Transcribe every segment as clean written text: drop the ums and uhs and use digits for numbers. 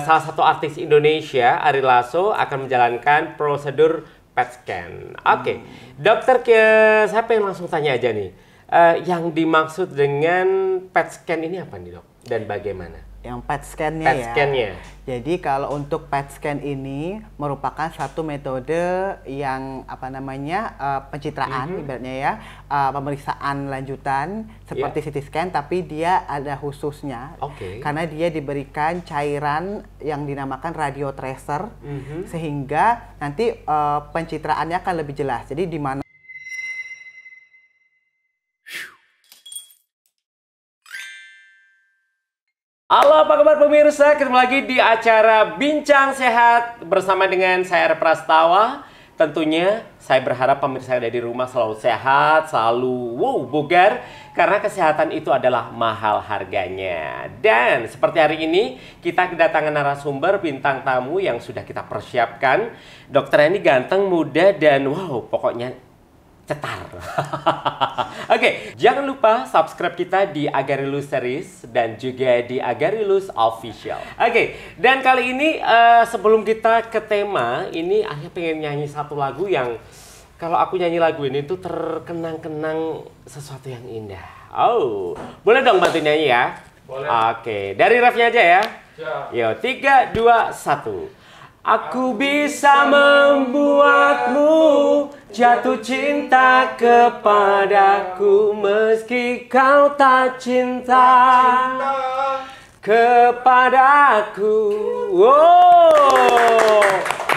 salah satu artis Indonesia, Ari Lasso, akan menjalankan prosedur PET scan. Oke, dokter, saya pengen langsung tanya aja nih. Yang dimaksud dengan PET scan ini apa nih, dok? Dan bagaimana? Yang PET scan-nya PET scan-nya. Jadi kalau untuk PET scan ini merupakan satu metode yang pencitraan ibaratnya ya, pemeriksaan lanjutan seperti CT scan, tapi dia ada khususnya. Karena dia diberikan cairan yang dinamakan radio tracer, sehingga nanti pencitraannya akan lebih jelas. Jadi di mana Halo, apa kabar pemirsa? Ketemu lagi di acara Bincang Sehat bersama dengan saya R. Prastawa. Tentunya saya berharap pemirsa yang ada di rumah selalu sehat, selalu bugar, karena kesehatan itu adalah mahal harganya. Dan seperti hari ini kita kedatangan narasumber bintang tamu yang sudah kita persiapkan. Dokter ini ganteng, muda, dan pokoknya cetar. Oke, jangan lupa subscribe kita di Agarilus Series dan juga di Agarilus Official. Oke, dan kali ini sebelum kita ke tema, ini Ayah pengen nyanyi satu lagu yang kalau aku nyanyi lagu ini tuh terkenang-kenang sesuatu yang indah. Oh, boleh dong bantu nyanyi ya? Boleh. Oke, dari refnya aja ya. Yo, 3, 2, 1. Aku bisa membuatmu jatuh cinta kepadaku meski kau tak cinta kepadaku. Wow,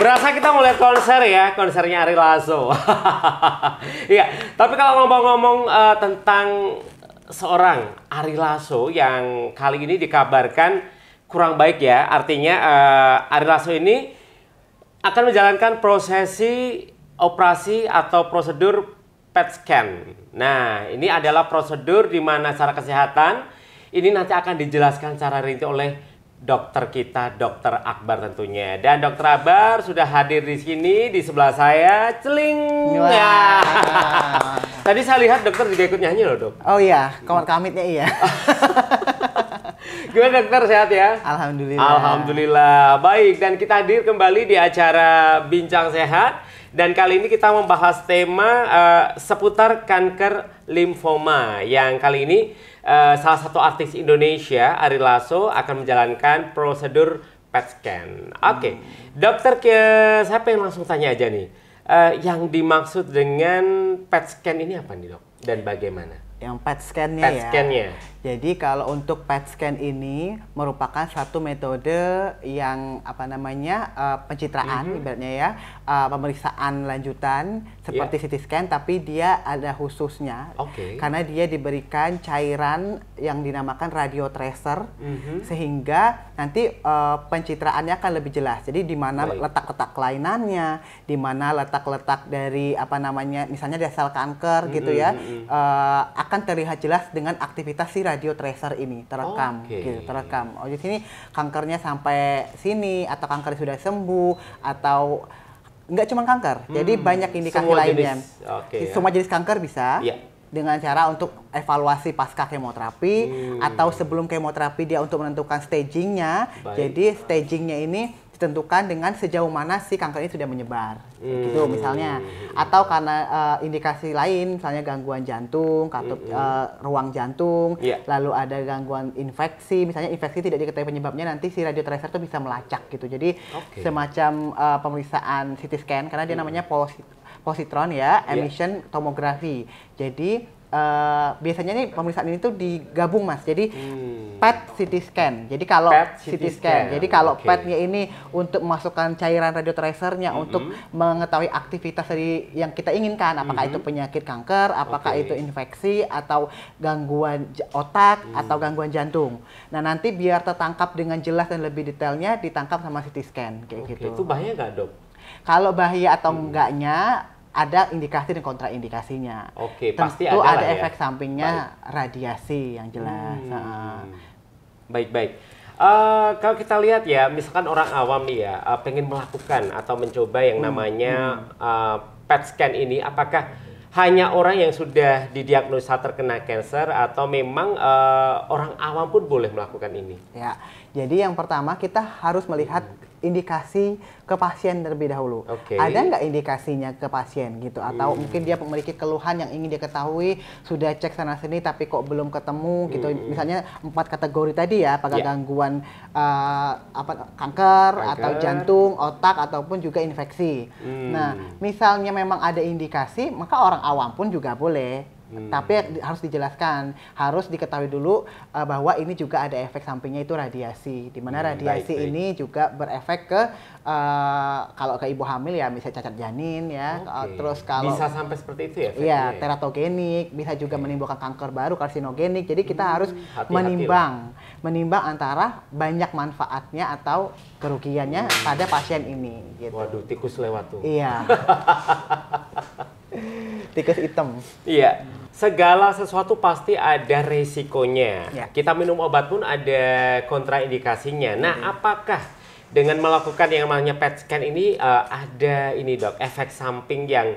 berasa kita mau lihat konser ya, konsernya Ari Lasso. Iya, tapi kalau ngomong-ngomong tentang seorang Ari Lasso yang kali ini dikabarkan kurang baik ya, artinya Ari Lasso ini akan menjalankan prosesi operasi atau prosedur PET scan. Nah, ini adalah prosedur di mana secara kesehatan ini nanti akan dijelaskan secara rinci oleh dokter kita, Dokter Akbar tentunya. Dan Dokter Akbar sudah hadir di sini di sebelah saya, celing. Ya. Tadi saya lihat dokter juga ikut nyanyi loh, Dok. Oh iya, kamitnya iya. Gimana dokter, sehat ya? Alhamdulillah. Alhamdulillah. Baik, dan kita hadir kembali di acara Bincang Sehat. Dan kali ini kita membahas tema seputar kanker limfoma. Yang kali ini salah satu artis Indonesia, Ari Lasso, akan menjalankan prosedur PET scan. Oke, dokter, saya pengen langsung tanya aja nih. Yang dimaksud dengan PET scan ini apa nih, dok? Dan bagaimana? Yang PET scan-nya PET scan-nya. Jadi kalau untuk PET scan ini merupakan satu metode yang pencitraan ibaratnya ya, pemeriksaan lanjutan seperti CT scan, tapi dia ada khususnya. Karena dia diberikan cairan yang dinamakan radio tracer, sehingga nanti pencitraannya akan lebih jelas. Jadi di mana letak-letak kelainannya, di mana letak-letak dari misalnya dari sel kanker gitu ya, akan terlihat jelas dengan aktivitas si radio tracer ini terekam, terekam. Oh, di sini kankernya sampai sini, atau kanker sudah sembuh, atau nggak cuma kanker. Jadi banyak indikasi lainnya. Semua jenis kanker bisa. Dengan cara untuk evaluasi pasca kemoterapi atau sebelum kemoterapi dia untuk menentukan stagingnya. Jadi stagingnya ini ditentukan dengan sejauh mana si kanker ini sudah menyebar, gitu misalnya. Atau karena indikasi lain, misalnya gangguan jantung, katup ruang jantung, lalu ada gangguan infeksi, misalnya infeksi tidak diketahui penyebabnya, nanti si radio tracer itu bisa melacak gitu. Jadi semacam pemeriksaan CT scan, karena dia namanya positron ya, emission tomografi. Jadi biasanya nih pemeriksaan ini tuh digabung, Mas. Jadi PET CT scan. Jadi kalau CT scan. Jadi kalau PET-nya ini untuk memasukkan cairan radio tracer-nya untuk mengetahui aktivitas dari yang kita inginkan, apakah itu penyakit kanker, apakah itu infeksi atau gangguan otak atau gangguan jantung. Nah, nanti biar tertangkap dengan jelas dan lebih detailnya ditangkap sama CT scan kayak gitu. Itu bahaya nggak, Dok? Kalau bahaya atau enggaknya ada indikasi dan kontraindikasinya. Pasti tentu ada ya. ya. Efek sampingnya radiasi yang jelas. Baik. Kalau kita lihat ya, misalkan orang awam nih ya, pengen melakukan atau mencoba yang namanya PET scan ini, apakah hanya orang yang sudah didiagnosa terkena kanker atau memang orang awam pun boleh melakukan ini? Ya, Jadi yang pertama kita harus melihat indikasi ke pasien terlebih dahulu. Oke. Ada nggak indikasinya ke pasien gitu? Atau mungkin dia memiliki keluhan yang ingin dia ketahui, sudah cek sana sini tapi kok belum ketemu gitu. Misalnya 4 kategori tadi ya, apakah gangguan kanker atau jantung, otak ataupun juga infeksi. Nah, misalnya memang ada indikasi, maka orang awam pun juga boleh. Tapi harus dijelaskan, harus diketahui dulu bahwa ini juga ada efek sampingnya itu radiasi. Di mana radiasi ini juga berefek ke kalau ke ibu hamil ya misalnya cacat janin ya. Terus kalau bisa sampai seperti itu ya? Iya, teratogenik, bisa juga menimbulkan kanker baru, karsinogenik. Jadi kita harus menimbang antara banyak manfaatnya atau kerugiannya pada pasien ini. Gitu. Waduh, tikus lewat tuh. Iya. Tikus hitam. Iya. Segala sesuatu pasti ada resikonya. Ya. Kita minum obat pun ada kontraindikasinya. Nah, apakah dengan melakukan yang namanya PET scan ini ada ini dok, efek samping yang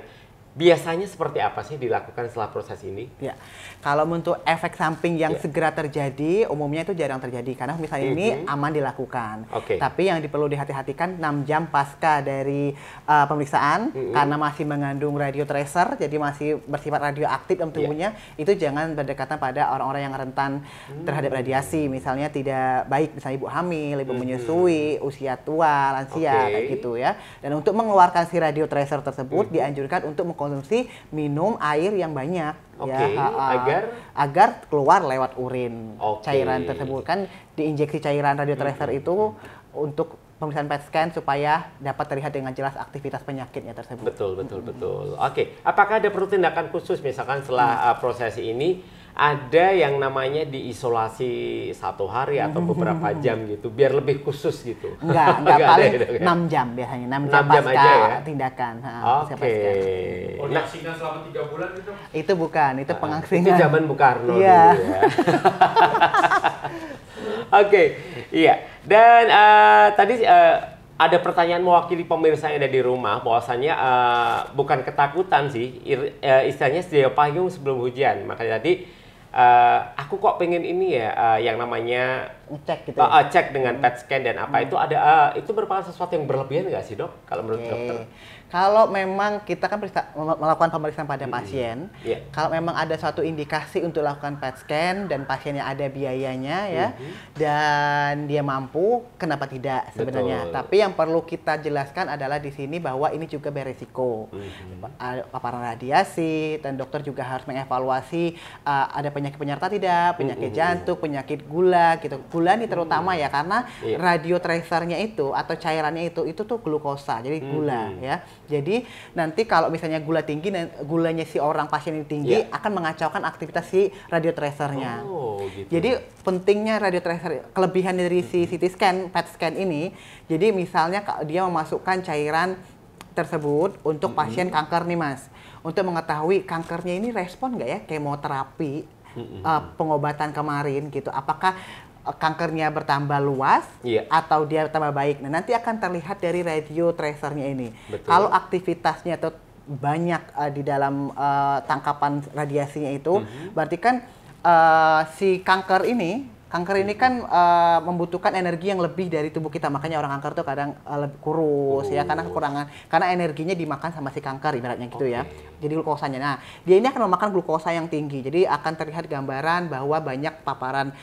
biasanya seperti apa sih dilakukan setelah proses ini? Ya, kalau untuk efek samping yang segera terjadi, umumnya itu jarang terjadi karena misalnya ini aman dilakukan. Tapi yang perlu dihati-hatikan 6 jam pasca dari pemeriksaan karena masih mengandung radio tracer, jadi masih bersifat radioaktif dalam tubuhnya, itu jangan berdekatan pada orang-orang yang rentan terhadap radiasi, misalnya tidak baik, misalnya ibu hamil, ibu menyusui, usia tua, lansia, kayak gitu ya. Dan untuk mengeluarkan si radio tracer tersebut dianjurkan untuk konsumsi minum air yang banyak agar keluar lewat urin cairan tersebut. Kan diinjeksi cairan radio tracer itu untuk pemeriksaan PET scan supaya dapat terlihat dengan jelas aktivitas penyakitnya tersebut. Betul. Oke, apakah ada perlu tindakan khusus misalkan setelah proses ini ada yang namanya diisolasi 1 hari atau beberapa jam gitu biar lebih khusus gitu? Enggak paling 6 jam biasanya, 6 jam pasca aja ya? tindakan. Pengasingan selama 3 bulan gitu? Itu bukan, itu pengangsingan. Itu zaman Bung Karno dulu ya. Iya. Dan tadi ada pertanyaan mewakili pemirsa yang ada di rumah, bahwasanya bukan ketakutan sih, istilahnya sedia payung sebelum hujan. Makanya tadi aku kok pengen ini ya, yang namanya cek gitu. Cek dengan PET scan dan apa itu ada itu merupakan sesuatu yang berlebihan nggak sih dok? Kalau menurut dokter? Kalau memang kita kan melakukan pemeriksaan pada pasien, kalau memang ada suatu indikasi untuk lakukan PET scan dan pasiennya ada biayanya ya, dan dia mampu, kenapa tidak sebenarnya? Tapi yang perlu kita jelaskan adalah di sini bahwa ini juga beresiko, paparan radiasi, dan dokter juga harus mengevaluasi ada penyakit penyerta tidak, penyakit jantung, penyakit gula gitu. Gula ini terutama ya karena radio tracernya itu atau cairannya itu tuh glukosa, jadi gula ya. Jadi nanti kalau misalnya gula tinggi dan gulanya si orang pasien ini tinggi akan mengacaukan aktivitas si radio tracernya. Gitu. Jadi pentingnya radio tracer, kelebihan dari si CT scan, PET scan ini, jadi misalnya dia memasukkan cairan tersebut untuk pasien kanker nih mas, untuk mengetahui kankernya ini respon nggak ya kemoterapi pengobatan kemarin gitu, apakah kankernya bertambah luas atau dia bertambah baik. Nah, nanti akan terlihat dari radio tracernya ini. Kalau aktivitasnya itu banyak di dalam tangkapan radiasinya itu, berarti kan si kanker ini kan membutuhkan energi yang lebih dari tubuh kita. Makanya orang kanker tuh kadang lebih kurus ya, karena kekurangan, karena energinya dimakan sama si kanker ibaratnya gitu ya. Jadi glukosanya. Nah, dia ini akan memakan glukosa yang tinggi. Jadi akan terlihat gambaran bahwa banyak paparan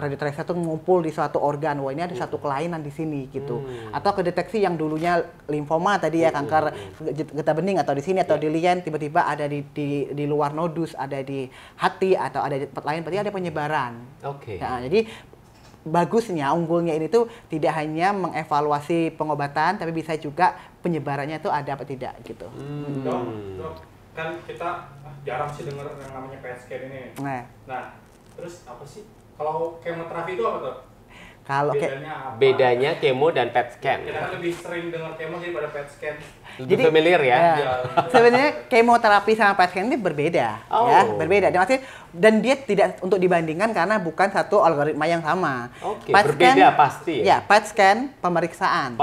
radio tracer itu mengumpul di suatu organ. Wah, ini ada satu kelainan di sini gitu. Atau kedeteksi yang dulunya limfoma tadi ya, kanker getah bening atau di sini atau di lien, tiba-tiba ada di luar nodus, ada di hati atau ada di tempat lain, berarti ada penyebaran. Nah, jadi bagusnya, unggulnya ini tuh tidak hanya mengevaluasi pengobatan, tapi bisa juga penyebarannya tuh ada apa tidak gitu. Dok, kan kita jarang sih dengar yang namanya PET scan ini. Nah, terus apa sih? Kalau kemoterapi itu apa tuh? Kalau bedanya kemo dan PET scan. Kita kan lebih sering dengar kemo daripada PET scan. Lebih familiar ya. Sebenarnya kemoterapi sama PET scan ini berbeda, ya, berbeda. Dan dia tidak untuk dibandingkan karena bukan satu algoritma yang sama. Berbeda pasti. Ya, PET scan pemeriksaan.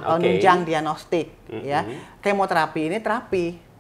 Penunjang diagnostik, ya. Kemoterapi ini terapi.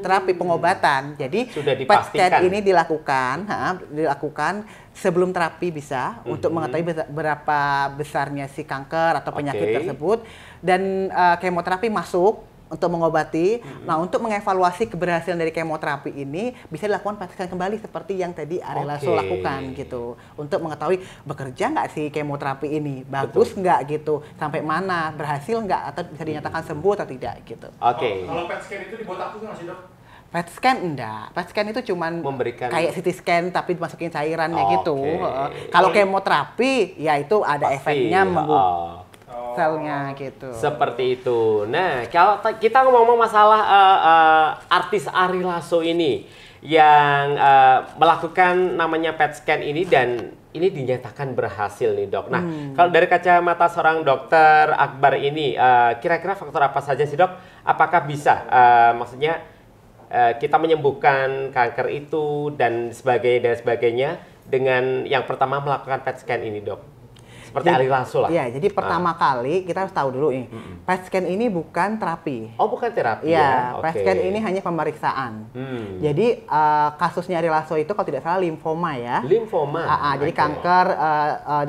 terapi pengobatan. Jadi Sudah PET dipastikan. scan ini dilakukan sebelum terapi bisa untuk mengetahui berapa besarnya si kanker atau penyakit tersebut, dan kemoterapi masuk untuk mengobati. Nah, untuk mengevaluasi keberhasilan dari kemoterapi ini bisa dilakukan PET scan kembali seperti yang tadi Ari Lasso lakukan gitu, untuk mengetahui bekerja nggak si kemoterapi ini, bagus nggak gitu, sampai mana, berhasil nggak, atau bisa dinyatakan sembuh atau tidak gitu. Kalau PET scan itu dibuat aku nggak sih, Dok? PET scan enggak. PET scan itu cuman Memberikan kayak CT scan tapi dimasukin cairannya gitu. Kalau kemoterapi ya itu ada efeknya membunuh selnya gitu. Seperti itu. Nah, kalau kita ngomong masalah artis Ari Lasso ini yang melakukan namanya PET scan ini, dan ini dinyatakan berhasil nih, Dok. Nah, kalau dari kacamata seorang dokter Akbar ini, kira-kira faktor apa saja sih, Dok? Apakah bisa, maksudnya kita menyembuhkan kanker itu dan sebagainya dengan yang pertama melakukan PET scan ini, Dok? Seperti Ari Lasso lah. Iya, jadi pertama kali kita harus tahu dulu nih, PET scan ini bukan terapi. Oh, bukan terapi ya? ya? PET scan ini hanya pemeriksaan. Jadi kasusnya Ari Lasso itu kalau tidak salah limfoma ya. Limfoma? Jadi kanker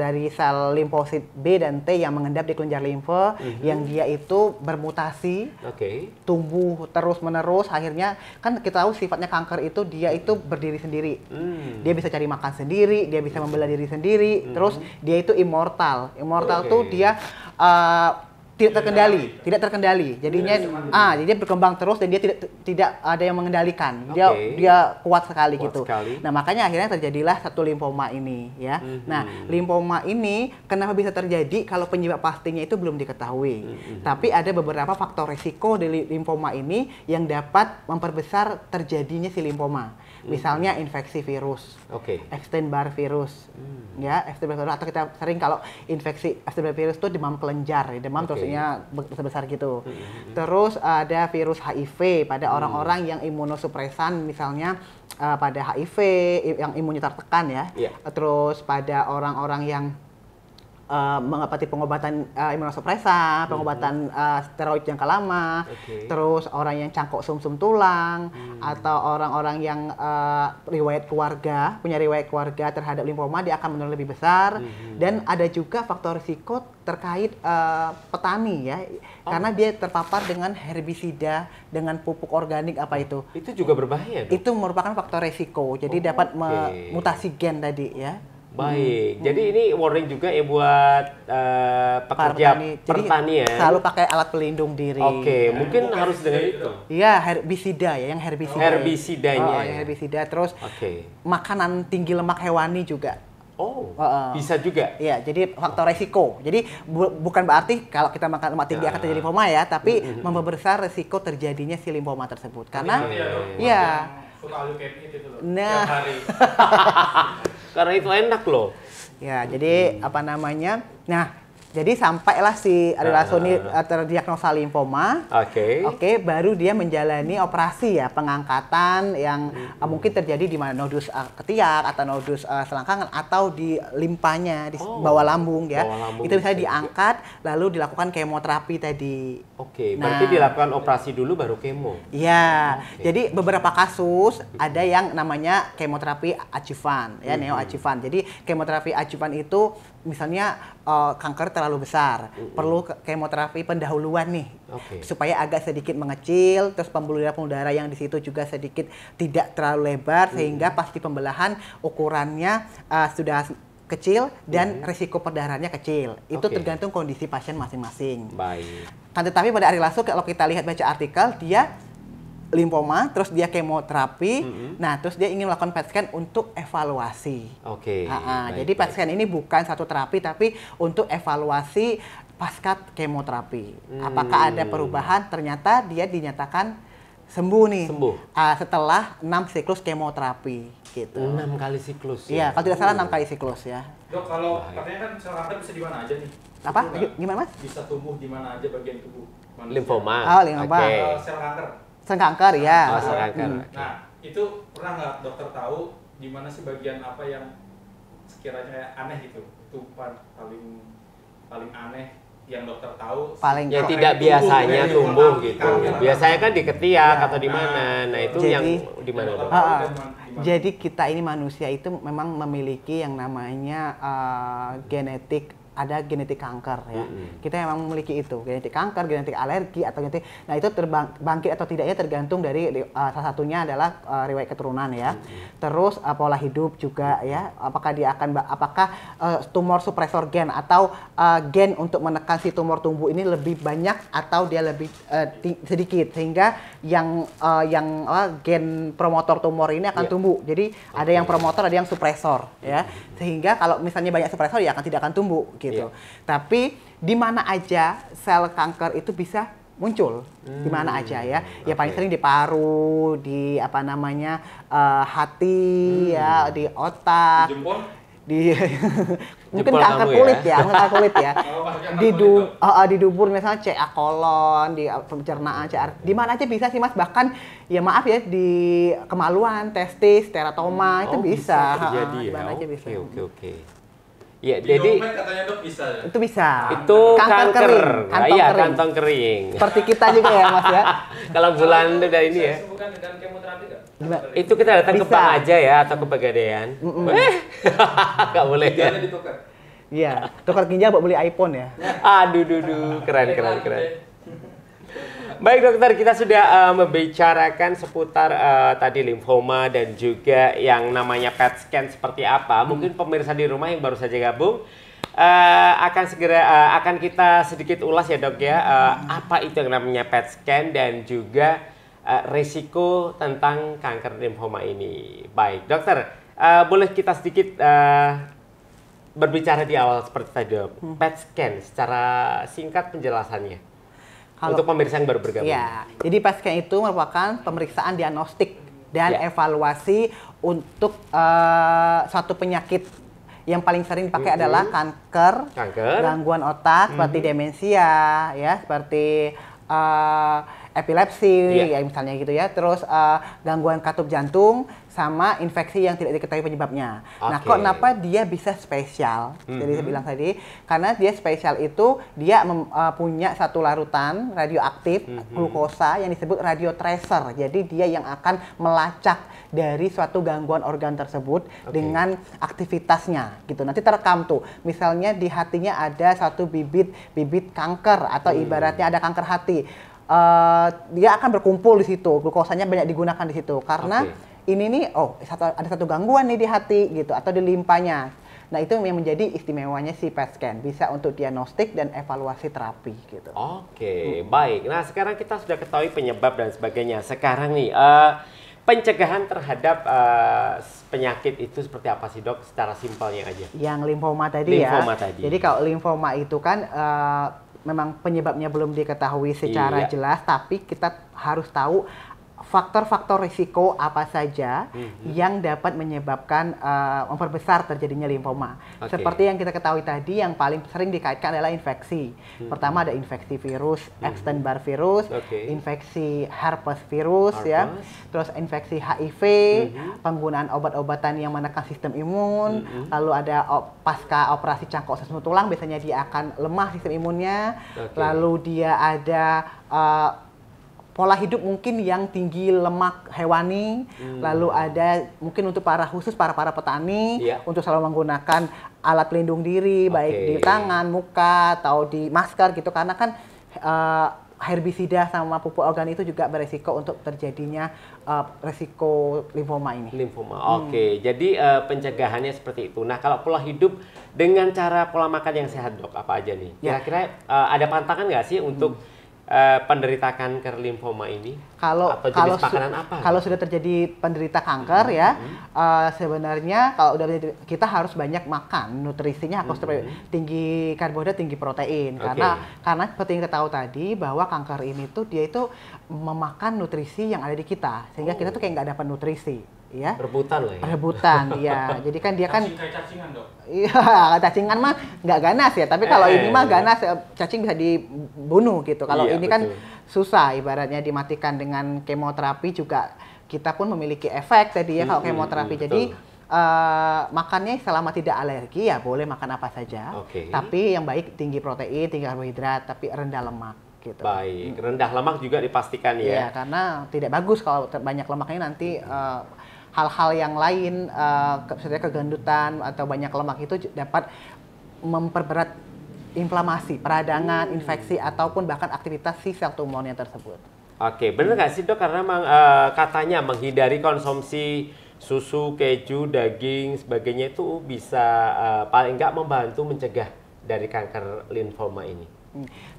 dari sel limfosit B dan T yang mengendap di kelenjar limfe, yang dia itu bermutasi, tumbuh terus-menerus, akhirnya kan kita tahu sifatnya kanker itu dia itu berdiri sendiri. Dia bisa cari makan sendiri, dia bisa membela diri sendiri, terus dia itu immortal tuh dia tidak terkendali. Jadinya jadi dia berkembang terus dan dia tidak ada yang mengendalikan. Dia kuat sekali gitu. Nah, makanya akhirnya terjadilah satu limfoma ini ya. Nah, limfoma ini kenapa bisa terjadi kalau penyebab pastinya itu belum diketahui. Tapi ada beberapa faktor risiko dari limfoma ini yang dapat memperbesar terjadinya si limfoma. Misalnya infeksi virus, Epstein-Barr virus, ya, Epstein-Barr virus, atau kita sering kalau infeksi Epstein-Barr virus itu demam kelenjar, demam terusnya besar gitu. Terus ada virus HIV pada orang-orang yang imunosupresan, misalnya pada HIV yang imunnya tertekan ya. Terus pada orang-orang yang mengobati pengobatan imunosupresan, pengobatan steroid jangka lama, terus orang yang cangkok sumsum tulang, atau orang-orang yang punya riwayat keluarga terhadap limfoma, dia akan menurun lebih besar. Dan ada juga faktor risiko terkait petani ya, karena dia terpapar dengan herbisida, dengan pupuk organik apa itu. Itu juga berbahaya, Dok? Itu merupakan faktor risiko, jadi dapat mutasi gen tadi ya. Baik, jadi ini warning juga ya buat pekerja pertanian. Selalu pakai alat pelindung diri. Mungkin harus dengan itu. Iya, herbisida ya, yang herbisida. Herbisidanya. Yang herbisida, terus makanan tinggi lemak hewani juga. Bisa juga. Iya, jadi faktor resiko. Jadi bukan berarti kalau kita makan lemak tinggi akan terjadi limfoma ya, tapi memperbesar resiko terjadinya si limfoma tersebut. Karena tiap hari. Karena itu enak loh. Ya, jadi Nah, jadi sampailah si Ari Lasso ini terdiagnosa limfoma. Baru dia menjalani operasi ya, pengangkatan yang mungkin terjadi di mana, nodus ketiak atau nodus selangkangan atau di limpanya di bawah lambung ya. Itu bisa diangkat lalu dilakukan kemoterapi tadi. Berarti dilakukan operasi dulu baru kemo. Iya. Jadi beberapa kasus ada yang namanya kemoterapi adjuvan ya, neoadjuvan. Jadi kemoterapi adjuvan itu misalnya kanker terlalu besar, perlu kemoterapi pendahuluan nih, supaya agak sedikit mengecil, terus pembuluh darah yang di situ juga sedikit tidak terlalu lebar, sehingga pasti pembelahan ukurannya sudah kecil dan risiko perdarahannya kecil. Itu tergantung kondisi pasien masing-masing. Baik. Tetapi pada Ari Lasso kalau kita lihat baca artikel, dia limfoma, terus dia kemoterapi, nah terus dia ingin melakukan PET scan untuk evaluasi. Jadi PET scan ini bukan satu terapi, tapi untuk evaluasi pasca kemoterapi. Apakah ada perubahan? Ternyata dia dinyatakan sembuh nih. Setelah 6 siklus kemoterapi. Gitu. 6 kali siklus. Iya, kalau tidak salah 6 kali siklus ya. Dok, kalau katanya kan sel kanker bisa di mana aja nih? Apa? Gimana, Mas? Bisa tumbuh di mana aja bagian tubuh manusia. Limfoma. Limfoma. Sel kanker. Sel kanker ya. Sel kanker. Nah, itu pernah nggak dokter tahu di mana sih bagian apa yang sekiranya aneh gitu? Itu paling aneh yang dokter tahu paling yang tidak biasanya tumbuh gitu. Biasanya kan di ketiak Ya. atau di mana. Nah, itu Jadi- yang di mana, Dok? Jadi kita ini manusia itu memang memiliki yang namanya genetik, ada genetik kanker ya. Kita memang memiliki itu, genetik kanker, genetik alergi atau genetik. Nah, itu bangkit atau tidaknya tergantung dari salah satunya adalah riwayat keturunan ya. Terus pola hidup juga ya. Apakah dia akan tumor supresor gen atau gen untuk menekan si tumor tumbuh ini lebih banyak atau dia lebih sedikit, sehingga yang gen promotor tumor ini akan tumbuh. Jadi ada yang promotor, ada yang supresor ya. Sehingga kalau misalnya banyak supresor ya tidak akan tumbuh gitu. Tapi di mana aja sel kanker itu bisa muncul, di mana aja ya. Ya paling sering di paru, di hati ya, di otak, di mungkin Jempol kanker kamu kulit ya? kanker kulit ya. Di dubur misalnya CA kolon, di pencernaan CA. Di mana aja bisa sih Mas, bahkan ya maaf ya di kemaluan, testis, teratoma itu bisa. Terjadi Di ya. mana aja bisa. Oke. Ya, Di jadi dompet katanya dok bisa ya? Itu bisa. itu kanker. kering. Kantong kering. Seperti kita juga ya Mas ya. Kalau bulan itu udah ini ya. Bukan dengan kemoterapi nggak? Gimana? Itu kita datang ke Bisa. bank aja ya atau ke Pegadaian. Nggak boleh ya. Jangan ditukar. Iya, tukar ginjal buat beli iPhone ya. Aduh, keren. Baik dokter, kita sudah membicarakan seputar tadi limfoma dan juga yang namanya PET scan seperti apa. Mungkin pemirsa di rumah yang baru saja gabung akan kita sedikit ulas ya dok ya. Apa itu yang namanya PET scan dan juga resiko tentang kanker limfoma ini. Baik dokter, boleh kita sedikit berbicara di awal seperti tadi dok. PET scan secara singkat penjelasannya. Untuk pemirsa yang baru bergabung. Ya, jadi PET scan itu merupakan pemeriksaan diagnostik dan evaluasi untuk suatu penyakit yang paling sering dipakai adalah kanker, gangguan otak seperti demensia, ya, seperti epilepsi, ya misalnya gitu ya. Terus gangguan katup jantung sama infeksi yang tidak diketahui penyebabnya. Nah, kok kenapa dia bisa spesial? Jadi saya bilang tadi, karena dia spesial itu dia punya satu larutan radioaktif glukosa yang disebut radiotracer. Jadi dia yang akan melacak dari suatu gangguan organ tersebut dengan aktivitasnya gitu. Nanti terekam tuh. Misalnya di hatinya ada satu bibit kanker atau ibaratnya ada kanker hati. Dia akan berkumpul di situ. Glukosanya banyak digunakan di situ karena ini nih, ada satu gangguan nih di hati gitu atau di limpanya. Nah, itu yang menjadi istimewanya si PET scan, bisa untuk diagnostik dan evaluasi terapi gitu. Oke, baik. Nah, sekarang kita sudah ketahui penyebab dan sebagainya. Sekarang nih, pencegahan terhadap penyakit itu seperti apa sih dok? Secara simpelnya aja. Yang limfoma tadi ya. Tadi. Jadi kalau limfoma itu kan memang penyebabnya belum diketahui secara jelas, tapi kita harus tahu faktor-faktor risiko apa saja yang dapat menyebabkan memperbesar terjadinya limfoma. Seperti yang kita ketahui tadi, yang paling sering dikaitkan adalah infeksi. Pertama ada infeksi virus, Epstein-Barr virus, infeksi herpes virus, ya, terus infeksi HIV, penggunaan obat-obatan yang menekan sistem imun, lalu ada pasca operasi cangkok sesuatu tulang, biasanya dia akan lemah sistem imunnya, lalu dia ada pola hidup mungkin yang tinggi lemak hewani, lalu ada mungkin untuk khusus para petani untuk selalu menggunakan alat pelindung diri baik di tangan, muka atau di masker gitu, karena kan herbisida sama pupuk organik itu juga beresiko untuk terjadinya resiko limfoma ini. Jadi pencegahannya seperti itu. Nah, kalau pola hidup dengan cara pola makan yang sehat dok, apa aja nih? Kira-kira ada pantangan nggak sih untuk penderita kanker limfoma ini? Kalau makanan apa? Kalau sudah terjadi penderita kanker ya, sebenarnya kalau udah kita harus banyak makan, nutrisinya harus tinggi karbohidrat, tinggi protein. Karena seperti yang kita tahu tadi bahwa kanker ini tuh dia itu memakan nutrisi yang ada di kita, sehingga kita tuh kayak nggak dapat nutrisi. Ya. Rebutan lah ya. Rebutan, ya. Jadi kan dia kan cacingan dok. Iya, cacingan mah nggak ganas ya. Tapi kalau ini mah ganas, cacing bisa dibunuh gitu. Kalau ini kan susah, ibaratnya dimatikan dengan kemoterapi juga. Kita pun memiliki efek tadi ya kalau kemoterapi. Jadi makannya selama tidak alergi ya boleh makan apa saja. Tapi yang baik tinggi protein, tinggi karbohidrat, tapi rendah lemak. Gitu. Baik, rendah lemak juga dipastikan ya. Iya, karena tidak bagus kalau banyak lemaknya nanti hal-hal yang lain, seperti kegendutan atau banyak lemak itu dapat memperberat inflamasi, peradangan, infeksi ataupun bahkan aktivitas si sel tumornya tersebut. Oke, benar nggak sih dok? Karena katanya menghindari konsumsi susu, keju, daging, sebagainya itu bisa paling nggak membantu mencegah dari kanker limfoma ini.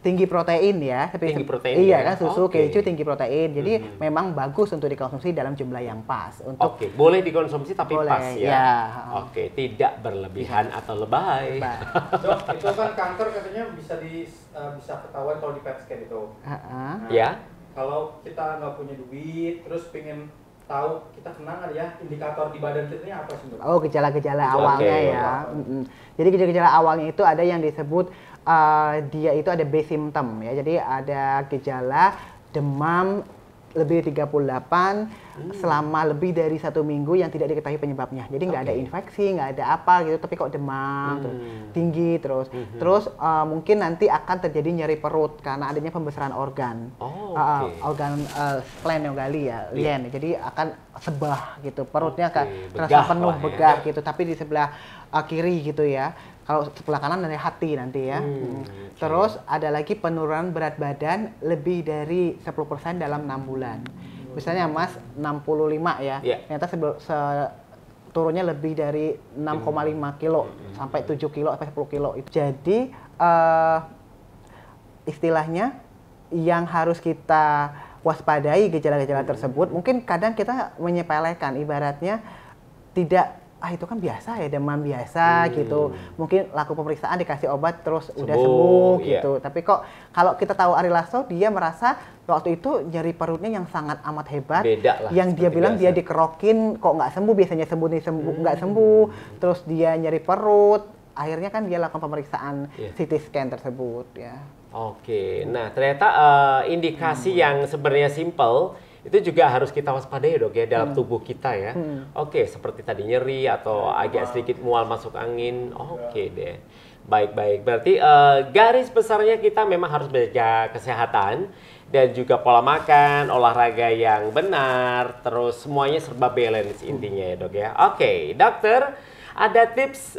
Tinggi protein ya, tinggi protein iya ya? Kan susu, keju tinggi protein, jadi memang bagus untuk dikonsumsi dalam jumlah yang pas. Oke, boleh dikonsumsi tapi boleh, pas ya. Oke, tidak berlebihan atau lebay. Dok, itu kan kanker katanya bisa ketahuan kalau di PET scan itu. Ya. Kalau kita nggak punya duit, terus pengen tahu kita kena nggak ya indikator di badan kita ini apa sih dok? Oh, gejala-gejala awalnya ya. Jadi gejala-gejala awalnya itu ada yang disebut dia itu ada B symptom ya. Jadi ada gejala demam lebih 38 selama lebih dari 1 minggu yang tidak diketahui penyebabnya. Jadi nggak ada infeksi, nggak ada apa gitu, tapi kok demam terus tinggi terus. Terus mungkin nanti akan terjadi nyeri perut karena adanya pembesaran organ. Organ splenomegaly ya, lien. Jadi akan sebah gitu, perutnya terasa penuh, begah gitu, tapi di sebelah kiri gitu ya. Kalau sebelah kanan dari hati nanti ya. Terus ada lagi penurunan berat badan lebih dari 10% dalam 6 bulan. Misalnya Mas 65 ya, ternyata turunnya lebih dari 6,5 kilo sampai 7 kilo sampai 10 kilo. Jadi istilahnya yang harus kita waspadai gejala-gejala tersebut, mungkin kadang kita menyepelekan, ibaratnya tidak itu kan biasa ya, demam biasa gitu. Mungkin laku pemeriksaan dikasih obat terus udah sembuh gitu. Tapi kok kalau kita tahu Ari Lasso, dia merasa waktu itu nyeri perutnya yang sangat amat hebat. Beda lah, yang dia bilang dia dikerokin kok nggak sembuh, biasanya sembuh nih nggak sembuh. Terus dia nyeri perut. Akhirnya kan dia lakukan pemeriksaan CT scan tersebut ya. Oke, nah ternyata indikasi yang sebenarnya simple itu juga harus kita waspadai dok ya dalam tubuh kita ya. Oke, seperti tadi nyeri atau agak sedikit mual masuk angin. Oke deh, baik-baik. Berarti garis besarnya kita memang harus menjaga kesehatan dan juga pola makan, olahraga yang benar, terus semuanya serba balance intinya ya dok ya. Oke, dokter, ada tips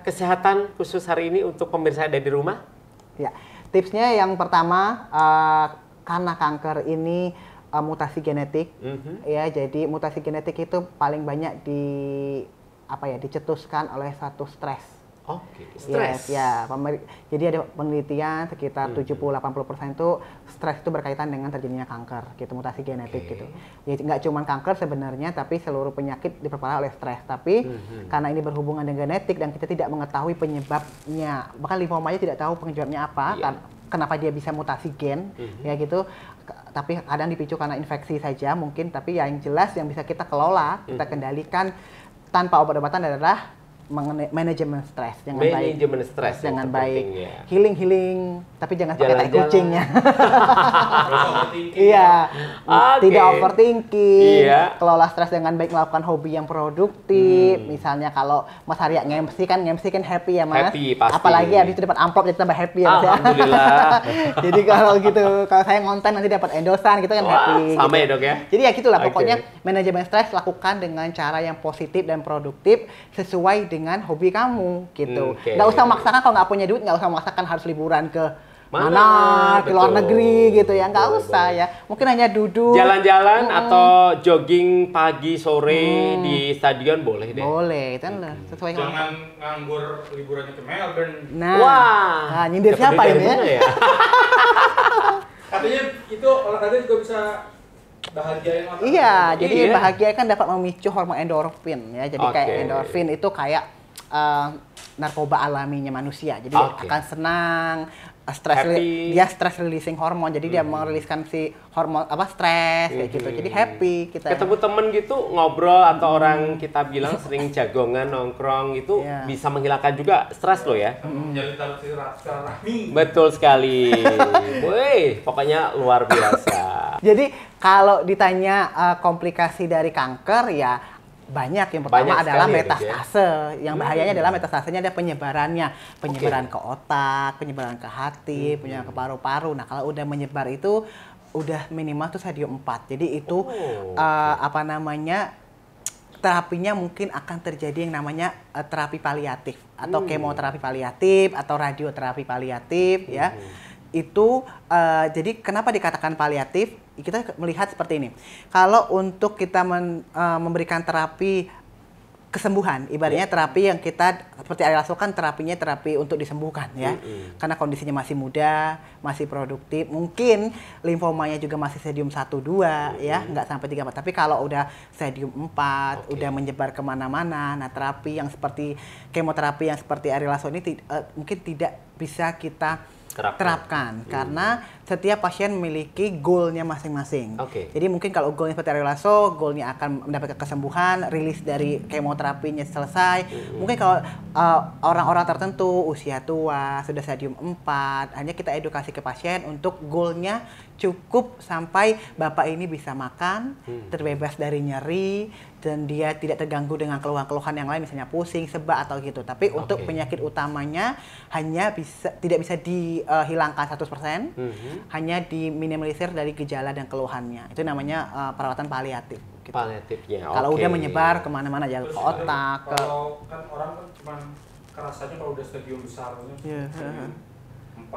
kesehatan khusus hari ini untuk pemirsa dari rumah? Ya, tipsnya yang pertama, karena kanker ini mutasi genetik, ya, jadi mutasi genetik itu paling banyak dicetuskan oleh satu stres. Stres. Jadi ada penelitian sekitar 70-80% itu stres itu berkaitan dengan terjadinya kanker, gitu, mutasi genetik gitu. Jadi nggak cuma kanker sebenarnya, tapi seluruh penyakit diperparah oleh stres. Tapi karena ini berhubungan dengan genetik dan kita tidak mengetahui penyebabnya, bahkan limfomanya tidak tahu penyebabnya apa, kenapa dia bisa mutasi gen, ya gitu. Tapi kadang dipicu karena infeksi saja mungkin, tapi yang jelas yang bisa kita kelola, kita kendalikan tanpa obat-obatan adalah manajemen stres. Manajemen stres dengan baik. Healing, tapi jangan pakai tai kucing ya. Iya. Tidak overthinking. Kelola stres dengan baik, melakukan hobi yang produktif. Misalnya kalau Mas Arya ngemsi kan happy ya Mas. Happy pasti. Apalagi habis itu dapat amplop jadi tambah happy ya Mas. Alhamdulillah. Jadi kalau gitu, kalau saya ngonten nanti dapat endosan gitu kan happy. Sama gitu. ya dok ya. Jadi ya gitulah pokoknya manajemen stres lakukan dengan cara yang positif dan produktif sesuai dengan hobi kamu gitu. Nggak usah memaksakan, kalau nggak punya duit nggak usah memaksakan harus liburan ke mana, ke luar negeri gitu ya, nggak usah ya. Mungkin hanya duduk jalan-jalan atau jogging pagi sore di stadion boleh deh. Boleh, itu sesuai. Jangan nganggur liburannya ke Melbourne. Nah, nyindir siapa ini ya? Katanya itu olahraga juga bisa bahagiain otak. Iya, jadi bahagia kan dapat memicu hormon endorfin ya. Jadi kayak endorfin itu kayak narkoba alaminya manusia. Jadi akan senang, dia stress releasing hormon. Jadi dia meriliskan si hormon stres kayak gitu. Jadi happy kita. Ketemu temen gitu ngobrol atau orang kita bilang sering jagongan nongkrong itu bisa menghilangkan juga stres loh ya. Menjalin tali silaturahmi. Betul sekali. Woi, pokoknya luar biasa. Jadi kalau ditanya komplikasi dari kanker ya Banyak. Yang pertama adalah metastase. Yang bahayanya adalah metastasenya ada penyebarannya. Penyebaran ke otak, penyebaran ke hati, penyebaran ke paru-paru. Nah, kalau udah menyebar itu udah minimal tuh stadium 4. Jadi itu apa namanya, terapinya mungkin akan terjadi yang namanya terapi paliatif atau kemoterapi paliatif atau radioterapi paliatif ya. Itu jadi kenapa dikatakan paliatif? Kita melihat seperti ini. Kalau untuk kita memberikan terapi kesembuhan, ibaratnya terapi yang kita seperti Ariel Lasso kan terapinya terapi untuk disembuhkan ya. Karena kondisinya masih muda, masih produktif, mungkin limfomanya juga masih stadium 1 2 ya, nggak sampai 3 4. Tapi kalau udah stadium 4, udah menyebar kemana-mana, nah terapi yang seperti kemoterapi yang seperti Ariel Lasso ini mungkin tidak bisa kita terapkan karena setiap pasien memiliki goalnya masing-masing. Jadi mungkin kalau goalnya seperti Ariel Lasso, goalnya akan mendapatkan kesembuhan, rilis dari kemoterapinya selesai. Mungkin kalau orang-orang tertentu usia tua, sudah stadium 4, hanya kita edukasi ke pasien untuk goalnya cukup sampai bapak ini bisa makan, terbebas dari nyeri, dan dia tidak terganggu dengan keluhan-keluhan yang lain, misalnya pusing, sebak atau gitu. Tapi untuk penyakit utamanya hanya tidak bisa dihilangkan 100%, hanya diminimalisir dari gejala dan keluhannya. Itu namanya perawatan paliatif. Gitu. Paliatifnya. Kalau udah menyebar kemana-mana, ya ke otak. Kalau kan orang kan cuma kerasanya kalau udah stadium besar, stadium 4,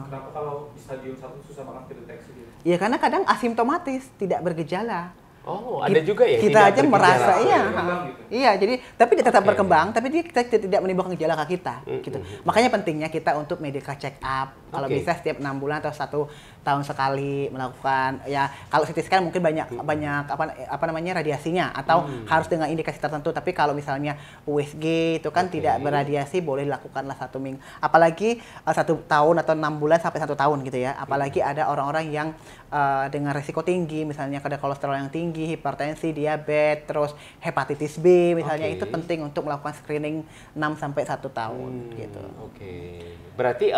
kenapa kalau di stadium 1 susah banget dideteksi gitu? Ya karena kadang asimptomatis, tidak bergejala. Oh, ada juga ya? Kita aja merasa, gitu. iya, jadi tapi dia tetap berkembang, tapi kita tidak menimbulkan gejala ke kita, gitu. Makanya pentingnya kita untuk medical check up, kalau bisa setiap 6 bulan atau 1 tahun sekali melakukan, ya kalau CT scan mungkin banyak apa namanya radiasinya, atau harus dengan indikasi tertentu. Tapi kalau misalnya USG itu kan tidak beradiasi, boleh dilakukanlah 1 minggu, apalagi 1 tahun atau 6 bulan sampai 1 tahun gitu ya. Apalagi ada orang-orang yang dengan resiko tinggi, misalnya kadar kolesterol yang tinggi, hipertensi, diabetes, terus hepatitis B misalnya, itu penting untuk melakukan screening 6 sampai 1 tahun gitu. Berarti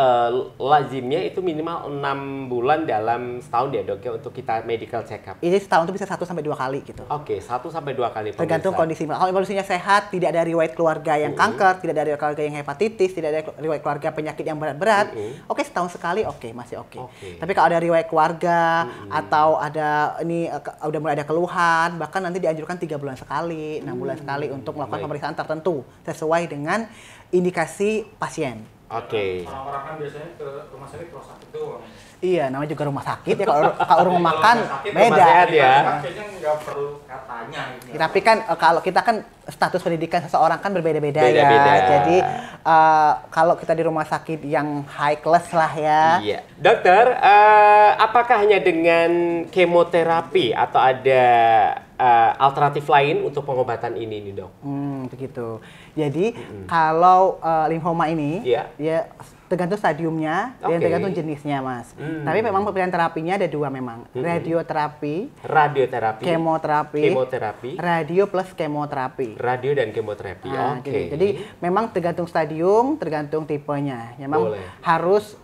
lazimnya itu minimal 6 bulan dalam setahun ya dok ya untuk kita medical check up. Ini setahun itu bisa 1 sampai 2 kali gitu. 1 sampai 2 kali. Tergantung kondisi. Kalau kondisinya sehat, tidak ada riwayat keluarga yang kanker, tidak ada riwayat keluarga yang hepatitis, tidak ada riwayat keluarga penyakit yang berat-berat, setahun sekali masih oke. Tapi kalau ada riwayat keluarga atau ada udah mulai ada keluhan, bahkan nanti dianjurkan 3 bulan sekali, 6 bulan sekali untuk melakukan pemeriksaan tertentu sesuai dengan indikasi pasien. Orang-orang kan biasanya ke rumah sakit kalau sakit doang. Iya, namanya juga rumah sakit ya. Kalau rumah makan beda. Sehat ya. Kayaknya nggak perlu katanya. Gitu. Tapi kan kalau kita kan status pendidikan seseorang kan berbeda-beda ya. Jadi kalau kita di rumah sakit yang high class lah ya. Iya. Dokter, apakah hanya dengan kemoterapi atau ada alternatif lain untuk pengobatan ini nih dok? Begitu. Jadi kalau limfoma ini ya tergantung stadiumnya dan tergantung jenisnya mas. Tapi memang pilihan terapinya ada 2 memang. Radioterapi, kemoterapi, radio plus kemoterapi. Radio dan kemoterapi. Jadi memang tergantung stadium, tergantung tipenya. Memang harus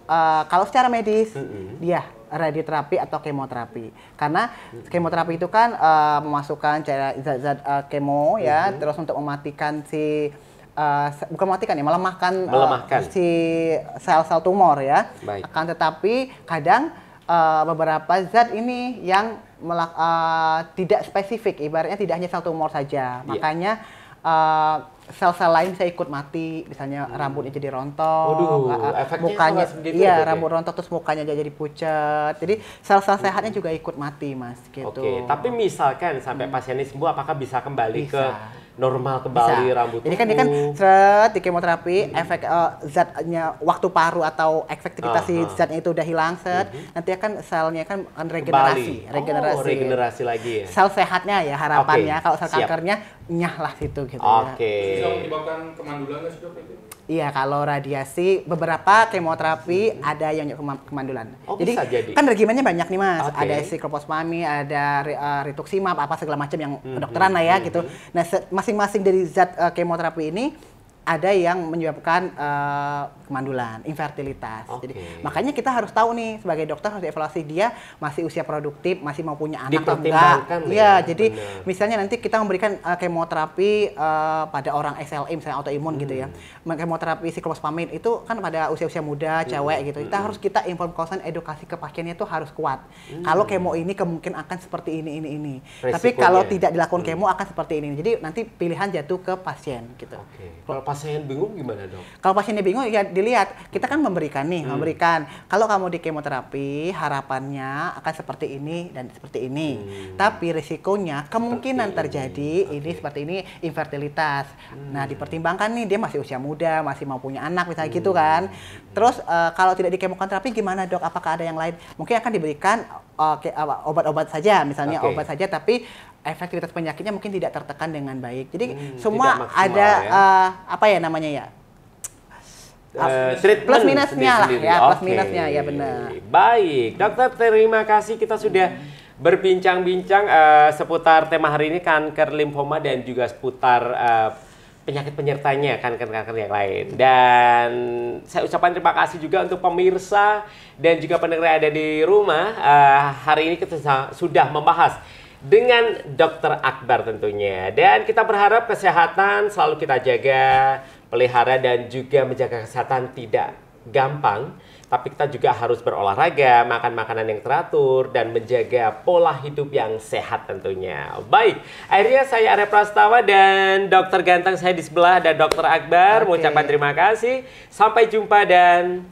kalau secara medis dia radioterapi atau kemoterapi. Karena kemoterapi itu kan memasukkan cairan zat-zat kemo ya, terus untuk mematikan bukan mematikan ya, melemahkan si sel-sel tumor ya. Akan tetapi kadang beberapa zat ini yang tidak spesifik, ibaratnya tidak hanya sel tumor saja. Makanya sel-sel lain bisa ikut mati, misalnya rambutnya jadi rontok, mukanya rambut rontok terus mukanya jadi pucat. Jadi sel-sel sehatnya juga ikut mati, Mas, gitu. Tapi misalkan sampai pasien ini sembuh, apakah bisa kembali ke normal kembali rambut? Jadi kan dia kan di kemoterapi efek zatnya waktu paru atau efektivitas si zatnya itu udah hilang nanti akan selnya kan regenerasi lagi ya. Sel sehatnya ya harapannya, kalau sel kankernya nyahlah situ gitu ya. Bisa menyebabkan kemandulan nggak sih dok itu? Iya, kalau radiasi beberapa kemoterapi ada yang kemandulan. Jadi kan regimennya banyak nih mas, ada sikloposmami, ada rituximab, apa segala macam yang kedokteran lah ya gitu. Nah masing-masing dari zat kemoterapi ini ada yang menyebabkan kemandulan, infertilitas. Jadi makanya kita harus tahu nih sebagai dokter harus evaluasi dia masih usia produktif, masih mau punya anak atau enggak. Iya, jadi misalnya nanti kita memberikan kemoterapi pada orang SLE misalnya autoimun gitu ya. Kemoterapi siklospamid itu kan pada usia-usia muda, cewek gitu. Kita inform konsen edukasi ke pasiennya itu harus kuat. Kalau kemo ini kemungkinan akan seperti ini. Tapi kalau tidak dilakukan kemo akan seperti ini. Jadi nanti pilihan jatuh ke pasien gitu. Kalau pasien bingung gimana, Dok? Kalau pasiennya bingung ya dilihat, kita kan memberikan kalau kamu di kemoterapi harapannya akan seperti ini dan seperti ini. Tapi risikonya kemungkinan terjadi ini seperti ini infertilitas. Nah, dipertimbangkan nih dia masih usia muda, masih mau punya anak misalnya gitu kan. Terus kalau tidak di kemoterapi gimana, Dok? Apakah ada yang lain? Mungkin akan diberikan obat-obat saja, misalnya obat saja tapi efektivitas penyakitnya mungkin tidak tertekan dengan baik. Jadi semua ada apa ya namanya ya? Plus minusnya lah ya, plus minusnya ya benar. Baik, dokter terima kasih kita sudah berbincang-bincang seputar tema hari ini kanker limfoma dan juga seputar penyakit penyertanya kanker-kanker yang lain. Dan saya ucapkan terima kasih juga untuk pemirsa dan juga pendengar yang ada di rumah. Hari ini kita sudah membahas dengan Dr. Akbar tentunya. Dan kita berharap kesehatan selalu kita jaga, pelihara dan juga menjaga kesehatan tidak gampang. Tapi kita juga harus berolahraga, makan makanan yang teratur, dan menjaga pola hidup yang sehat tentunya. Baik, akhirnya saya Arya Prastawa dan dokter ganteng saya di sebelah, dan Dr. Akbar mengucapkan terima kasih. Sampai jumpa dan